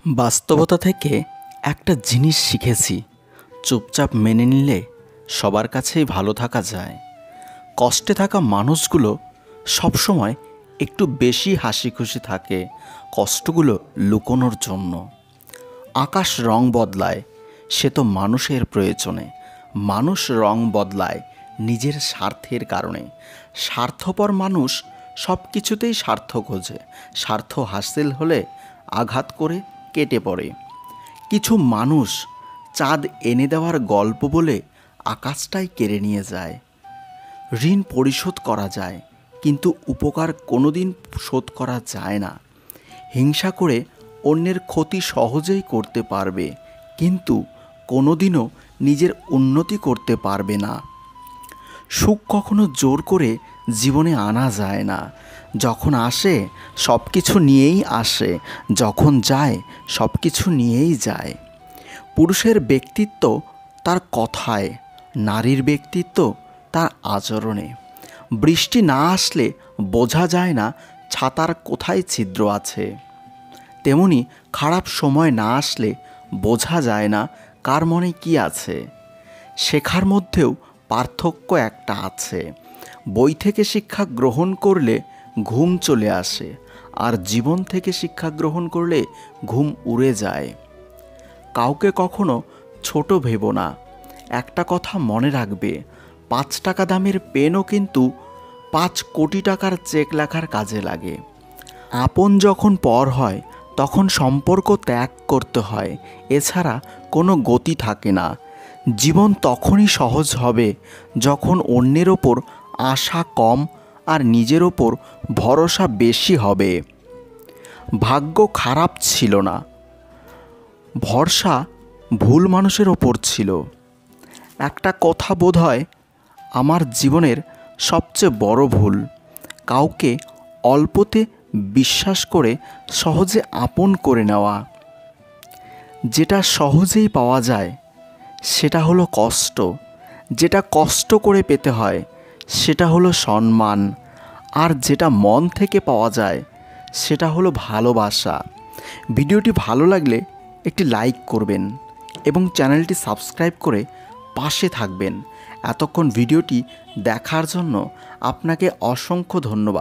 বাস্তবতা থেকে একটা জিনিস শিখেছি, চুপচাপ মেনে নিলে সবার কাছেই ভালো থাকা যায়। কষ্টে থাকা মানুষগুলো সবসময় একটু বেশি হাসি খুশি থাকে কষ্টগুলো লুকোনোর জন্য। আকাশ রং বদলায়, সে তো মানুষের প্রয়োজনে। মানুষ রং বদলায় নিজের স্বার্থের কারণে। স্বার্থপর মানুষ সব কিছুতেই স্বার্থ খোঁজে, স্বার্থ হাসিল হলে আঘাত করে কেটে পড়ে। কিছু মানুষ চাঁদ এনে দেওয়ার গল্প বলে আকাশটাই কেড়ে নিয়ে যায়। ঋণ পরিশোধ করা যায়, কিন্তু উপকার কোনোদিন শোধ করা যায় না। হিংসা করে অন্যের ক্ষতি সহজেই করতে পারবে, কিন্তু কোনোদিনও নিজের উন্নতি করতে পারবে না। সুখ কখনো জোর করে জীবনে আনা যায় না। যখন আসে সব কিছু নিয়েই আসে, যখন যায় সব কিছু নিয়েই যায়। পুরুষের ব্যক্তিত্ব তার কথায়, নারীর ব্যক্তিত্ব তার আচরণে। বৃষ্টি না আসলে বোঝা যায় না ছাতার কোথায় ছিদ্র আছে, তেমনি খারাপ সময় না আসলে বোঝা যায় না কার মনে কি আছে। শেখার মধ্যেও পার্থক্য একটা আছে। বই থেকে শিক্ষা গ্রহণ করলে ঘুম চলে আসে, আর জীবন থেকে শিক্ষা গ্রহণ করলে ঘুম উড়ে যায়। কাউকে কখনো ছোট ভেবো না। একটা কথা মনে রাখবে, 5 টাকা দামের পেনও কিন্তু 5 কোটি টাকার চেক লেখার কাজে লাগে। আপন যখন পর হয় তখন সম্পর্ক ত্যাগ করতে হয়, এছাড়া কোনো গতি থাকে না। জীবন তখনই সহজ হবে যখন অন্যের ওপর আশা কম আর নিজের ওপর ভরসা বেশি হবে। ভাগ্য খারাপ ছিল না, ভরসা ভুল মানুষের ওপর ছিল। একটা কথা বোধহয় আমার জীবনের সবচেয়ে বড় ভুল, কাউকে অল্পতে বিশ্বাস করে সহজে আপন করে নেওয়া। যেটা সহজেই পাওয়া যায় সেটা হলো কষ্ট, যেটা কষ্ট করে পেতে হয় সেটা হলো সম্মান, আর যেটা মন থেকে পাওয়া যায় সেটা হলো ভালোবাসা। ভিডিওটি ভালো লাগলে একটি লাইক করবেন এবং চ্যানেলটি সাবস্ক্রাইব করে পাশে থাকবেন। এতক্ষণ ভিডিওটি দেখার জন্য আপনাকে অসংখ্য ধন্যবাদ।